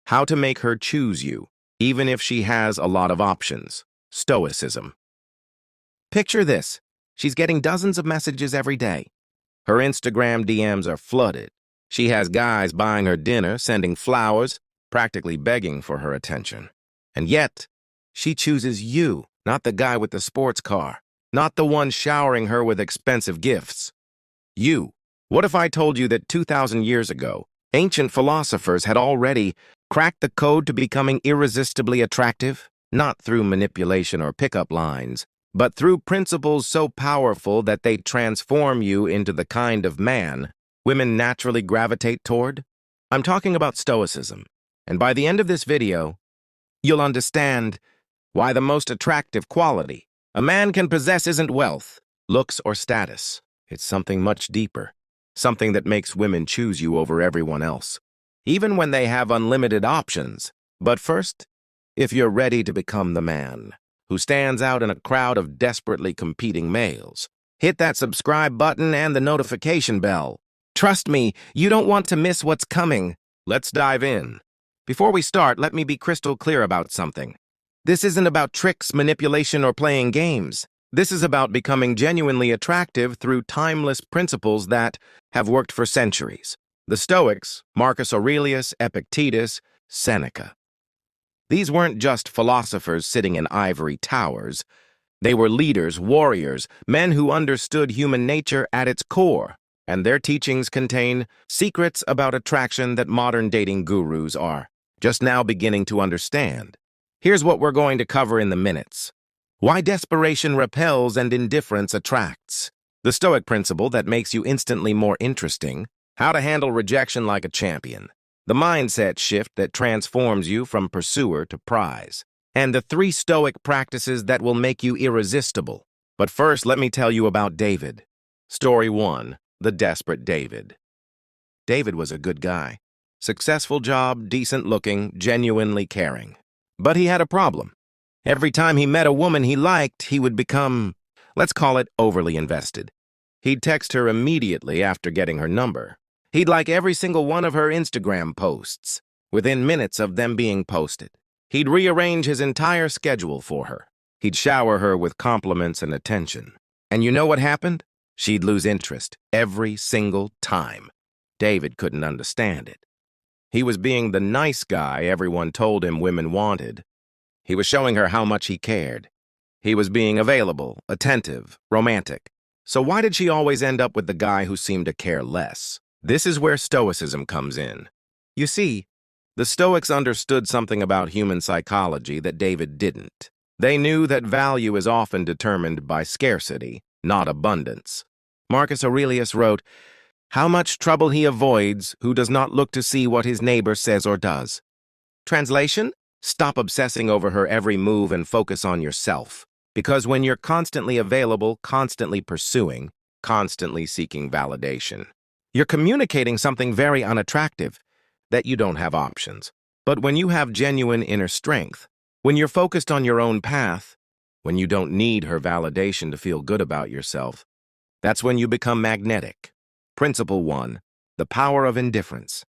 How to make her choose you, even if she has a lot of options. Stoicism. Picture this. She's getting dozens of messages every day. Her Instagram DMs are flooded. She has guys buying her dinner, sending flowers, practically begging for her attention. And yet, she chooses you, not the guy with the sports car, not the one showering her with expensive gifts. You. What if I told you that 2,000 years ago, ancient philosophers had already cracked the code to becoming irresistibly attractive? Not through manipulation or pickup lines, but through principles so powerful that they transform you into the kind of man women naturally gravitate toward? I'm talking about Stoicism, and by the end of this video, you'll understand why the most attractive quality a man can possess isn't wealth, looks, or status. It's something much deeper, something that makes women choose you over everyone else, even when they have unlimited options. But first, if you're ready to become the man who stands out in a crowd of desperately competing males, hit that subscribe button and the notification bell. Trust me, you don't want to miss what's coming. Let's dive in. Before we start, let me be crystal clear about something. This isn't about tricks, manipulation, or playing games. This is about becoming genuinely attractive through timeless principles that have worked for centuries. The Stoics, Marcus Aurelius, Epictetus, Seneca. These weren't just philosophers sitting in ivory towers. They were leaders, warriors, men who understood human nature at its core, and their teachings contain secrets about attraction that modern dating gurus are just now beginning to understand. Here's what we're going to cover in the minutes. Why desperation repels and indifference attracts. The Stoic principle that makes you instantly more interesting. How to handle rejection like a champion. The mindset shift that transforms you from pursuer to prize. And the 3 Stoic practices that will make you irresistible. But first, let me tell you about David. Story 1. The Desperate David. David was a good guy. Successful job, decent looking, genuinely caring. But he had a problem. Every time he met a woman he liked, he would become, let's call it, overly invested. He'd text her immediately after getting her number. He'd like every single one of her Instagram posts, within minutes of them being posted. He'd rearrange his entire schedule for her. He'd shower her with compliments and attention. And you know what happened? She'd lose interest every single time. David couldn't understand it. He was being the nice guy everyone told him women wanted. He was showing her how much he cared. He was being available, attentive, romantic. So why did she always end up with the guy who seemed to care less? This is where Stoicism comes in. You see, the Stoics understood something about human psychology that David didn't. They knew that value is often determined by scarcity, not abundance. Marcus Aurelius wrote, "How much trouble he avoids who does not look to see what his neighbor says or does." Translation? Stop obsessing over her every move and focus on yourself. Because when you're constantly available, constantly pursuing, constantly seeking validation, you're communicating something very unattractive, that you don't have options. But when you have genuine inner strength, when you're focused on your own path, when you don't need her validation to feel good about yourself, that's when you become magnetic. Principle 1. The power of indifference.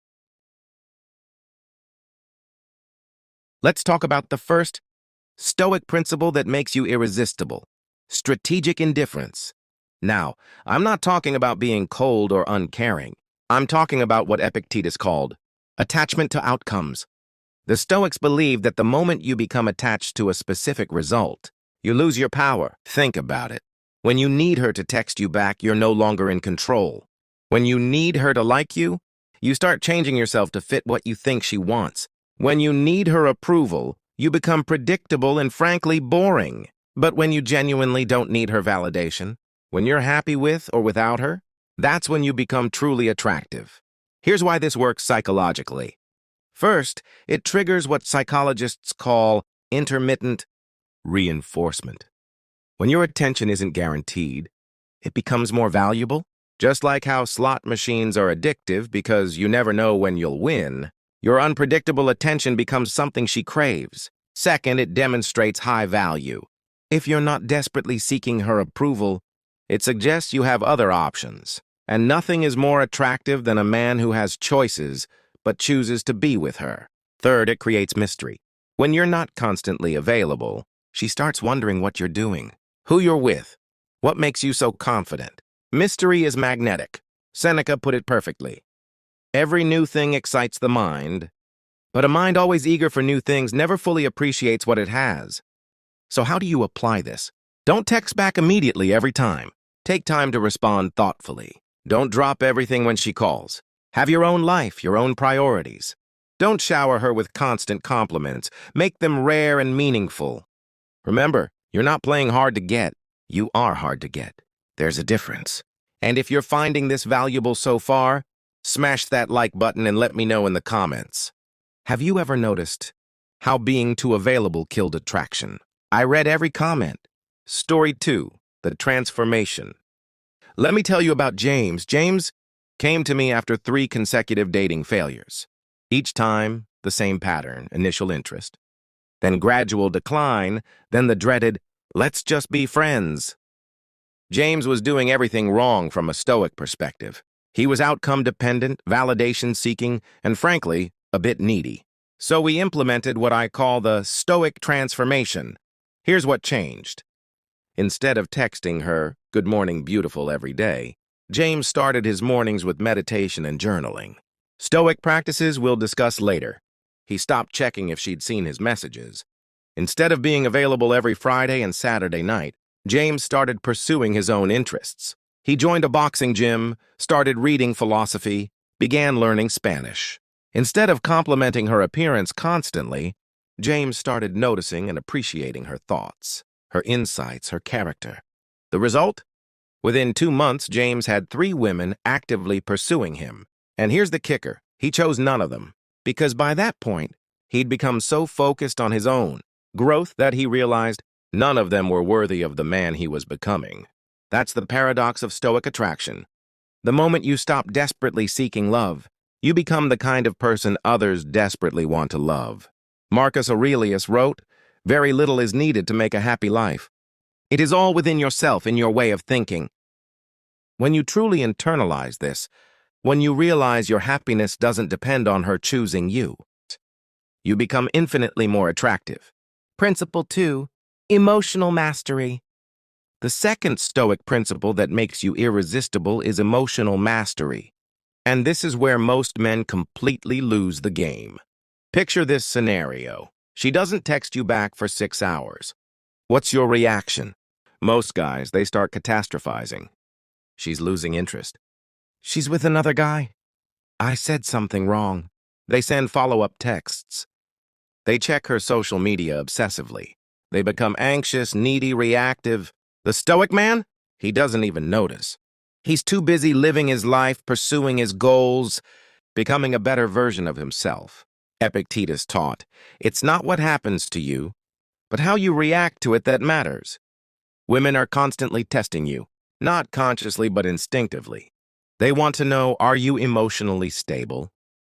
Let's talk about the first Stoic principle that makes you irresistible. Strategic indifference. Now, I'm not talking about being cold or uncaring. I'm talking about what Epictetus called attachment to outcomes. The Stoics believe that the moment you become attached to a specific result, you lose your power. Think about it. When you need her to text you back, you're no longer in control. When you need her to like you, you start changing yourself to fit what you think she wants. When you need her approval, you become predictable and frankly boring. But when you genuinely don't need her validation, when you're happy with or without her, that's when you become truly attractive. Here's why this works psychologically. First, it triggers what psychologists call intermittent reinforcement. When your attention isn't guaranteed, it becomes more valuable. Just like how slot machines are addictive because you never know when you'll win, your unpredictable attention becomes something she craves. Second, it demonstrates high value. If you're not desperately seeking her approval, it suggests you have other options. And nothing is more attractive than a man who has choices but chooses to be with her. Third, it creates mystery. When you're not constantly available, she starts wondering what you're doing, who you're with, what makes you so confident. Mystery is magnetic. Seneca put it perfectly. Every new thing excites the mind, but a mind always eager for new things never fully appreciates what it has. So how do you apply this? Don't text back immediately every time. Take time to respond thoughtfully. Don't drop everything when she calls. Have your own life, your own priorities. Don't shower her with constant compliments. Make them rare and meaningful. Remember, you're not playing hard to get. You are hard to get. There's a difference. And if you're finding this valuable so far, smash that like button and let me know in the comments. Have you ever noticed how being too available killed attraction? I read every comment. Story 2, the transformation. Let me tell you about James. James came to me after 3 consecutive dating failures. Each time, the same pattern, initial interest, then gradual decline, then the dreaded, let's just be friends. James was doing everything wrong from a Stoic perspective. He was outcome-dependent, validation-seeking, and frankly, a bit needy. So we implemented what I call the Stoic transformation. Here's what changed. Instead of texting her, "Good morning, beautiful," every day, James started his mornings with meditation and journaling. Stoic practices we'll discuss later. He stopped checking if she'd seen his messages. Instead of being available every Friday and Saturday night, James started pursuing his own interests. He joined a boxing gym, started reading philosophy, began learning Spanish. Instead of complimenting her appearance constantly, James started noticing and appreciating her thoughts, her insights, her character. The result? Within 2 months, James had 3 women actively pursuing him. And here's the kicker. He chose none of them, because by that point, he'd become so focused on his own growth that he realized none of them were worthy of the man he was becoming. That's the paradox of Stoic attraction. The moment you stop desperately seeking love, you become the kind of person others desperately want to love. Marcus Aurelius wrote, "Very little is needed to make a happy life. It is all within yourself, in your way of thinking." When you truly internalize this, when you realize your happiness doesn't depend on her choosing you, you become infinitely more attractive. Principle 2, emotional mastery. The second Stoic principle that makes you irresistible is emotional mastery. And this is where most men completely lose the game. Picture this scenario. She doesn't text you back for 6 hours. What's your reaction? Most guys, they start catastrophizing. She's losing interest. She's with another guy. I said something wrong. They send follow-up texts. They check her social media obsessively. They become anxious, needy, reactive. The Stoic man? He doesn't even notice. He's too busy living his life, pursuing his goals, becoming a better version of himself. Epictetus taught, it's not what happens to you, but how you react to it that matters. Women are constantly testing you, not consciously but instinctively. They want to know, are you emotionally stable?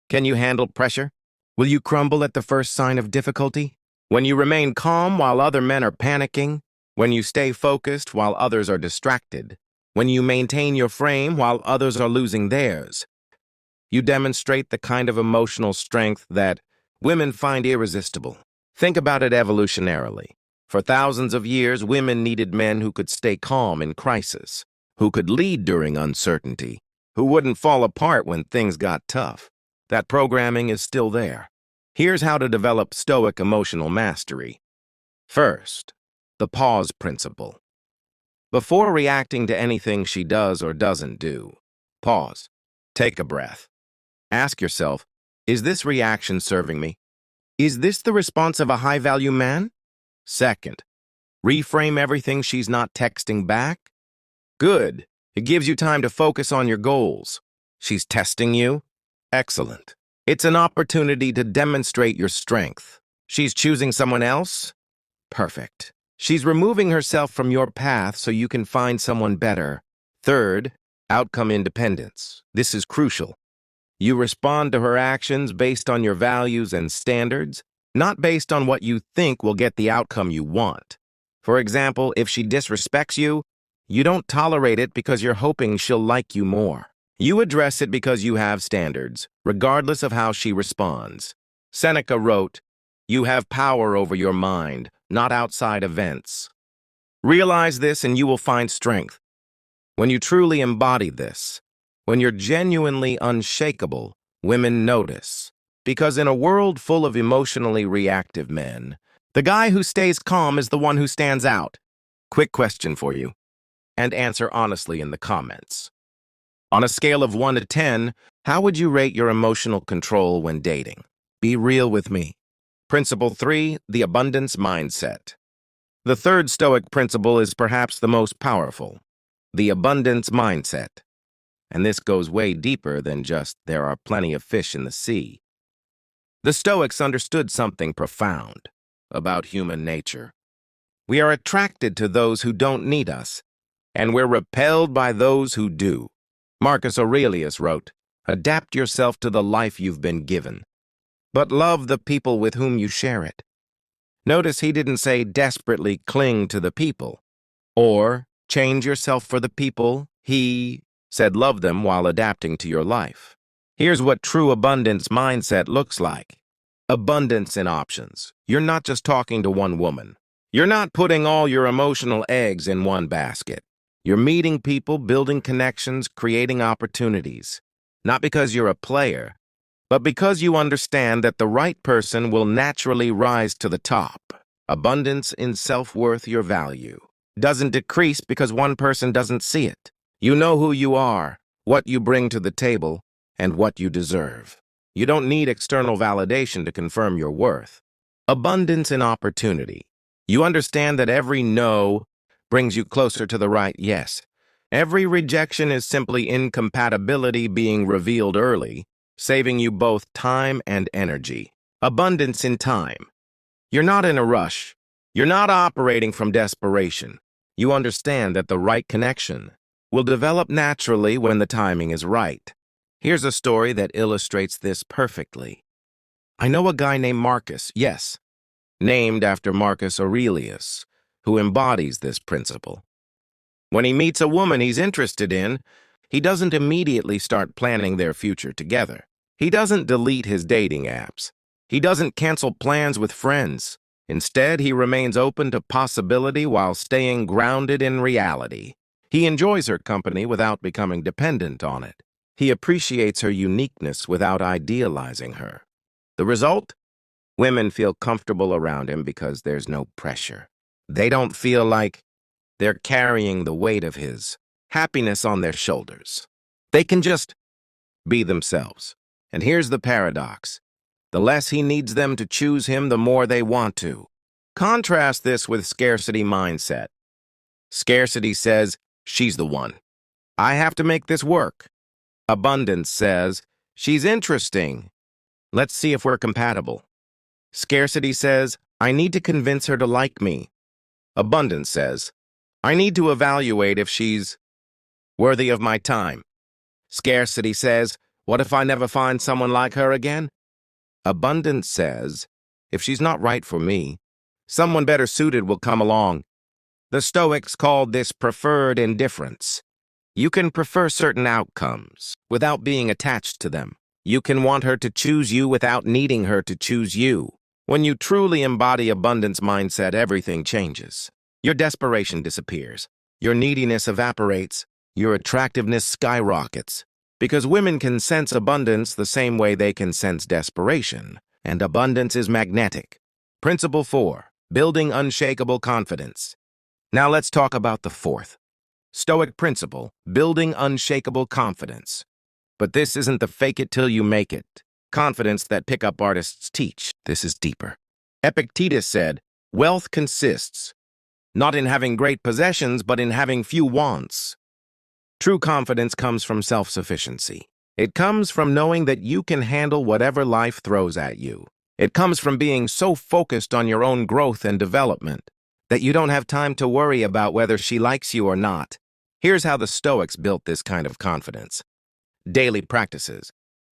Can you handle pressure? Will you crumble at the first sign of difficulty? When you remain calm while other men are panicking? When you stay focused while others are distracted? When you maintain your frame while others are losing theirs? You demonstrate the kind of emotional strength that women find irresistible. Think about it evolutionarily. For thousands of years, women needed men who could stay calm in crisis, who could lead during uncertainty, who wouldn't fall apart when things got tough. That programming is still there. Here's how to develop Stoic emotional mastery. First, the pause principle. Before reacting to anything she does or doesn't do, pause. Take a breath. Ask yourself, is this reaction serving me? Is this the response of a high-value man? Second, reframe everything she's not texting back. Good. It gives you time to focus on your goals. She's testing you? Excellent. It's an opportunity to demonstrate your strength. She's choosing someone else? Perfect. She's removing herself from your path so you can find someone better. Third, outcome independence. This is crucial. You respond to her actions based on your values and standards, not based on what you think will get the outcome you want. For example, if she disrespects you, you don't tolerate it because you're hoping she'll like you more. You address it because you have standards, regardless of how she responds. Seneca wrote, "You have power over your mind, not outside events." Realize this and you will find strength. When you truly embody this, when you're genuinely unshakable, women notice. Because in a world full of emotionally reactive men, the guy who stays calm is the one who stands out. Quick question for you, and answer honestly in the comments. On a scale of 1 to 10, how would you rate your emotional control when dating? Be real with me. Principle 3, the abundance mindset. The third Stoic principle is perhaps the most powerful, the abundance mindset. And this goes way deeper than just there are plenty of fish in the sea. The Stoics understood something profound about human nature. We are attracted to those who don't need us, and we're repelled by those who do. Marcus Aurelius wrote, "Adapt yourself to the life you've been given, but love the people with whom you share it." Notice he didn't say desperately cling to the people, or change yourself for the people. He said love them while adapting to your life. Here's what true abundance mindset looks like. Abundance in options. You're not just talking to one woman. You're not putting all your emotional eggs in one basket. You're meeting people, building connections, creating opportunities. Not because you're a player, but because you understand that the right person will naturally rise to the top. Abundance in self-worth, your value, doesn't decrease because one person doesn't see it. You know who you are, what you bring to the table, and what you deserve. You don't need external validation to confirm your worth. Abundance in opportunity. You understand that every no brings you closer to the right yes. Every rejection is simply incompatibility being revealed early, saving you both time and energy. Abundance in time. You're not in a rush. You're not operating from desperation. You understand that the right connection will develop naturally when the timing is right. Here's a story that illustrates this perfectly. I know a guy named Marcus, yes, named after Marcus Aurelius, who embodies this principle. When he meets a woman he's interested in, he doesn't immediately start planning their future together. He doesn't delete his dating apps. He doesn't cancel plans with friends. Instead, he remains open to possibility while staying grounded in reality. He enjoys her company without becoming dependent on it. He appreciates her uniqueness without idealizing her. The result? Women feel comfortable around him because there's no pressure. They don't feel like they're carrying the weight of his happiness on their shoulders. They can just be themselves. And here's the paradox. The less he needs them to choose him, the more they want to. Contrast this with scarcity mindset. Scarcity says, she's the one. I have to make this work. Abundance says, she's interesting. Let's see if we're compatible. Scarcity says, I need to convince her to like me. Abundance says, I need to evaluate if she's worthy of my time. Scarcity says, what if I never find someone like her again? Abundance says, if she's not right for me, someone better suited will come along. The Stoics called this preferred indifference. You can prefer certain outcomes without being attached to them. You can want her to choose you without needing her to choose you. When you truly embody abundance mindset, everything changes. Your desperation disappears. Your neediness evaporates. Your attractiveness skyrockets. Because women can sense abundance the same way they can sense desperation. And abundance is magnetic. Principle 4. Building unshakable confidence. Now let's talk about the fourth Stoic principle, building unshakable confidence. But this isn't the fake it till you make it confidence that pickup artists teach. This is deeper. Epictetus said, wealth consists not in having great possessions, but in having few wants. True confidence comes from self-sufficiency. It comes from knowing that you can handle whatever life throws at you. It comes from being so focused on your own growth and development that you don't have time to worry about whether she likes you or not. Here's how the Stoics built this kind of confidence. Daily practices.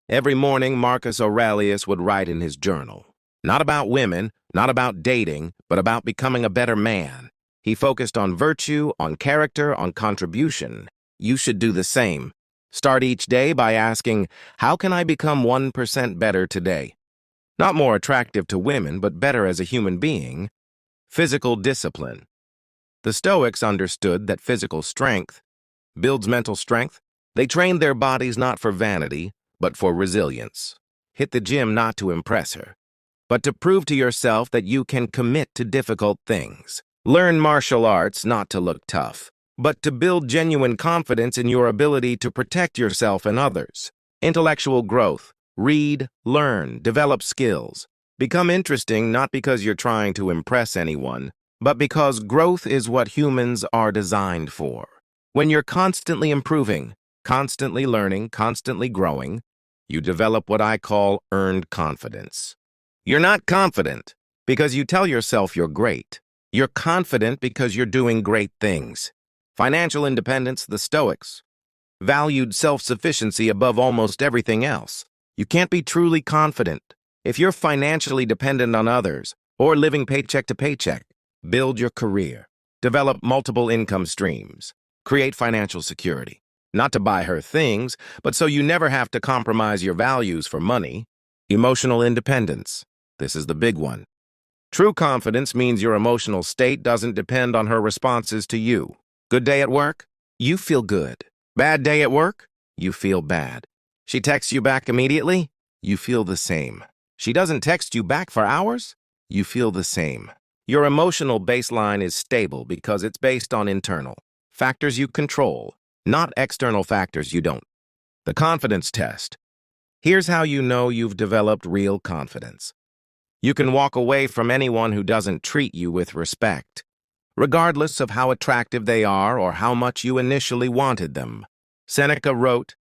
Every morning, Marcus Aurelius would write in his journal. Not about women, not about dating, but about becoming a better man. He focused on virtue, on character, on contribution. You should do the same. Start each day by asking, how can I become 1% better today? Not more attractive to women, but better as a human being. Physical discipline. The Stoics understood that physical strength builds mental strength. They trained their bodies not for vanity, but for resilience. Hit the gym not to impress her, but to prove to yourself that you can commit to difficult things. Learn martial arts not to look tough, but to build genuine confidence in your ability to protect yourself and others. Intellectual growth. Read, learn, develop skills. Become interesting not because you're trying to impress anyone, but because growth is what humans are designed for. When you're constantly improving, constantly learning, constantly growing, you develop what I call earned confidence. You're not confident because you tell yourself you're great. You're confident because you're doing great things. Financial independence, the Stoics valued self-sufficiency above almost everything else. You can't be truly confident if you're financially dependent on others or living paycheck to paycheck. Build your career. Develop multiple income streams. Create financial security. Not to buy her things, but so you never have to compromise your values for money. Emotional independence. This is the big one. True confidence means your emotional state doesn't depend on her responses to you. Good day at work? You feel good. Bad day at work? You feel bad. She texts you back immediately? You feel the same. She doesn't text you back for hours? You feel the same. Your emotional baseline is stable because it's based on internal factors you control, not external factors you don't. The confidence test. Here's how you know you've developed real confidence. You can walk away from anyone who doesn't treat you with respect, regardless of how attractive they are or how much you initially wanted them. Seneca wrote,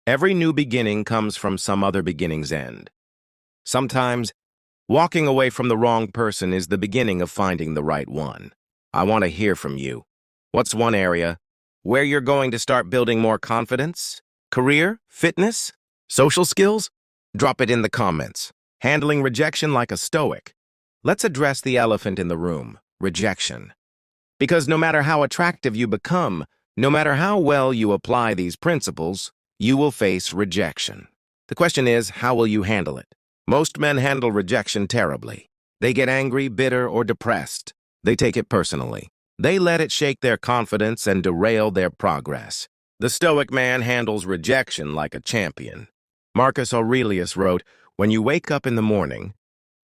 "Every new beginning comes from some other beginning's end." Sometimes, walking away from the wrong person is the beginning of finding the right one. I want to hear from you. What's one area where you're going to start building more confidence? Career? Fitness? Social skills? Drop it in the comments. Handling rejection like a Stoic. Let's address the elephant in the room, rejection. Because no matter how attractive you become, no matter how well you apply these principles, you will face rejection. The question is, how will you handle it? Most men handle rejection terribly. They get angry, bitter, or depressed. They take it personally. They let it shake their confidence and derail their progress. The Stoic man handles rejection like a champion. Marcus Aurelius wrote, "When you wake up in the morning,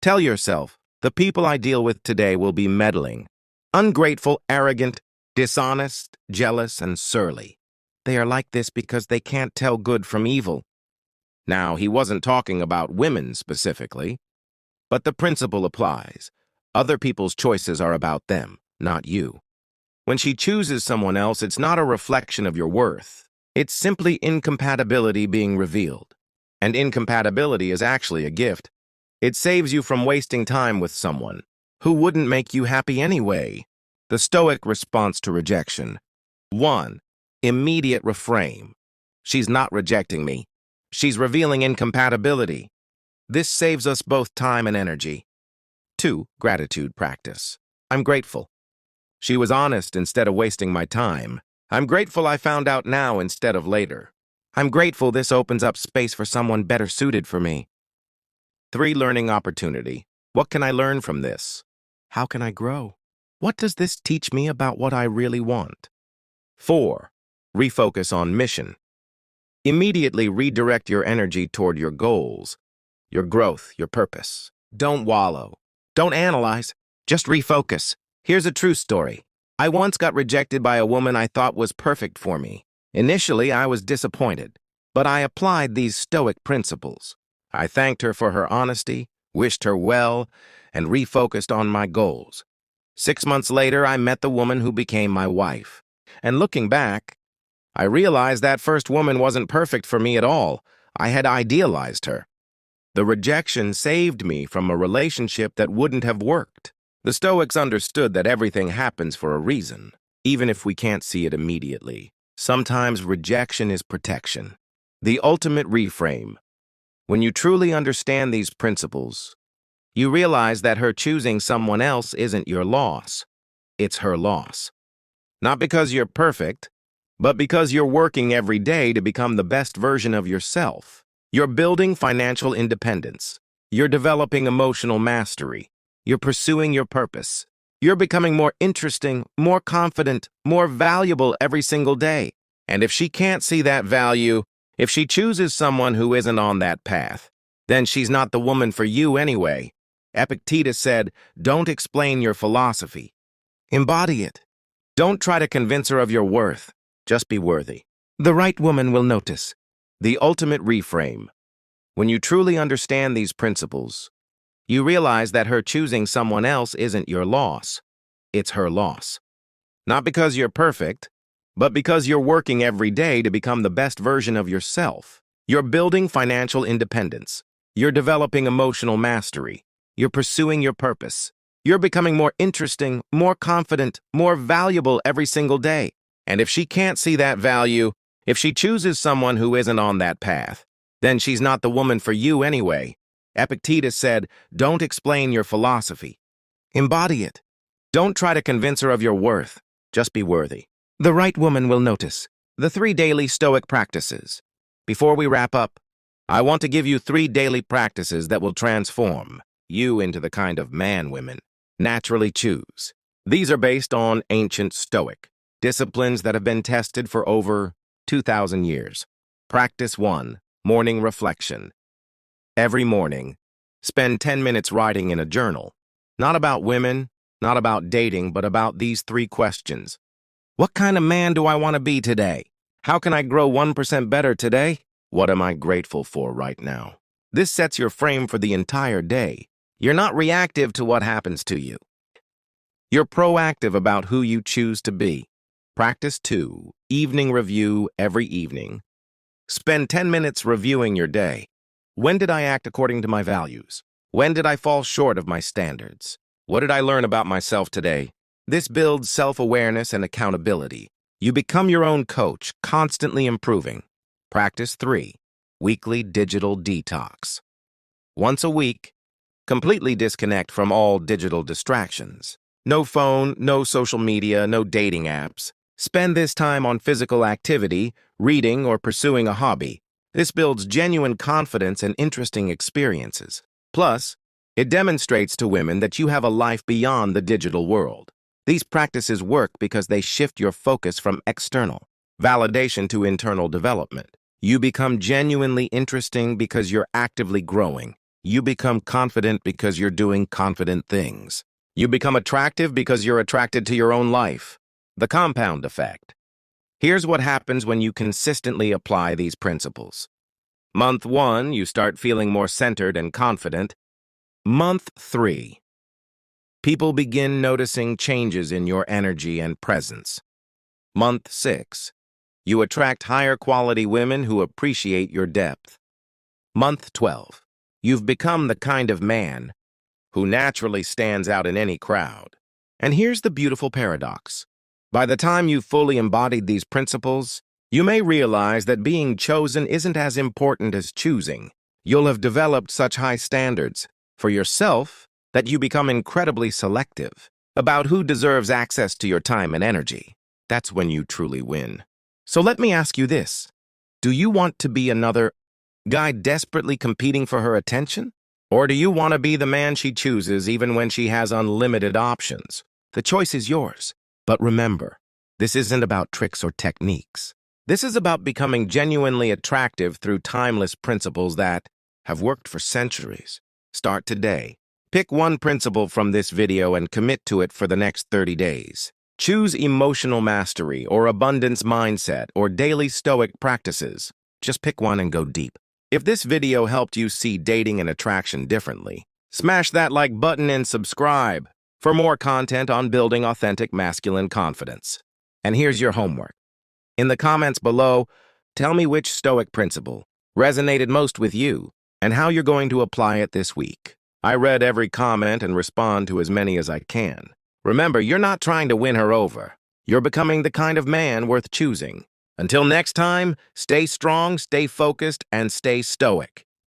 tell yourself, the people I deal with today will be meddling, ungrateful, arrogant, dishonest, jealous, and surly. They are like this because they can't tell good from evil." Now, he wasn't talking about women specifically, but the principle applies. Other people's choices are about them, not you. When she chooses someone else, it's not a reflection of your worth. It's simply incompatibility being revealed. And incompatibility is actually a gift. It saves you from wasting time with someone who wouldn't make you happy anyway. The Stoic response to rejection. 1. Immediate reframe. She's not rejecting me. She's revealing incompatibility. This saves us both time and energy. 2. Gratitude practice. I'm grateful. She was honest instead of wasting my time. I'm grateful I found out now instead of later. I'm grateful this opens up space for someone better suited for me. 3. Learning opportunity. What can I learn from this? How can I grow? What does this teach me about what I really want? 4. Refocus on mission. Immediately redirect your energy toward your goals, your growth, your purpose. Don't wallow. Don't analyze. Just refocus. Here's a true story. I once got rejected by a woman I thought was perfect for me. Initially, I was disappointed, but I applied these Stoic principles. I thanked her for her honesty, wished her well, and refocused on my goals. 6 months later, I met the woman who became my wife. And looking back, I realized that first woman wasn't perfect for me at all. I had idealized her. The rejection saved me from a relationship that wouldn't have worked. The Stoics understood that everything happens for a reason, even if we can't see it immediately. Sometimes rejection is protection. The ultimate reframe. When you truly understand these principles, you realize that her choosing someone else isn't your loss. It's her loss. Not because you're perfect, but because you're working every day to become the best version of yourself. You're building financial independence. You're developing emotional mastery. You're pursuing your purpose. You're becoming more interesting, more confident, more valuable every single day. And if she can't see that value, if she chooses someone who isn't on that path, then she's not the woman for you anyway. Epictetus said, "Don't explain your philosophy. Embody it. Don't try to convince her of your worth. Just be worthy. The right woman will notice." The ultimate reframe. When you truly understand these principles, you realize that her choosing someone else isn't your loss. It's her loss. Not because you're perfect, but because you're working every day to become the best version of yourself. You're building financial independence. You're developing emotional mastery. You're pursuing your purpose. You're becoming more interesting, more confident, more valuable every single day. And if she can't see that value, if she chooses someone who isn't on that path, then she's not the woman for you anyway. Epictetus said, "Don't explain your philosophy. Embody it. Don't try to convince her of your worth. Just be worthy. The right woman will notice." The 3 daily Stoic practices. Before we wrap up, I want to give you 3 daily practices that will transform you into the kind of man women naturally choose. These are based on ancient Stoic disciplines that have been tested for over 2,000 years. Practice 1, morning reflection. Every morning, spend 10 minutes writing in a journal. Not about women, not about dating, but about these 3 questions. What kind of man do I want to be today? How can I grow 1% better today? What am I grateful for right now? This sets your frame for the entire day. You're not reactive to what happens to you. You're proactive about who you choose to be. Practice 2, evening review every evening. Spend 10 minutes reviewing your day. When did I act according to my values? When did I fall short of my standards? What did I learn about myself today? This builds self-awareness and accountability. You become your own coach, constantly improving. Practice 3, weekly digital detox. Once a week, completely disconnect from all digital distractions. No phone, no social media, no dating apps. Spend this time on physical activity, reading, or pursuing a hobby. This builds genuine confidence and interesting experiences. Plus, it demonstrates to women that you have a life beyond the digital world. These practices work because they shift your focus from external validation to internal development. You become genuinely interesting because you're actively growing. You become confident because you're doing confident things. You become attractive because you're attracted to your own life. The compound effect. Here's what happens when you consistently apply these principles. Month 1, you start feeling more centered and confident. Month 3, people begin noticing changes in your energy and presence. Month 6, you attract higher quality women who appreciate your depth. Month 12, you've become the kind of man who naturally stands out in any crowd. And here's the beautiful paradox. By the time you've fully embodied these principles, you may realize that being chosen isn't as important as choosing. You'll have developed such high standards for yourself that you become incredibly selective about who deserves access to your time and energy. That's when you truly win. So let me ask you this. Do you want to be another guy desperately competing for her attention? Or do you want to be the man she chooses even when she has unlimited options? The choice is yours. But remember, this isn't about tricks or techniques. This is about becoming genuinely attractive through timeless principles that have worked for centuries. Start today. Pick one principle from this video and commit to it for the next 30 days. Choose emotional mastery or abundance mindset or daily Stoic practices. Just pick one and go deep. If this video helped you see dating and attraction differently, smash that like button and subscribe for more content on building authentic masculine confidence. And here's your homework. In the comments below, tell me which Stoic principle resonated most with you and how you're going to apply it this week. I read every comment and respond to as many as I can. Remember, you're not trying to win her over. You're becoming the kind of man worth choosing. Until next time, stay strong, stay focused, and stay stoic.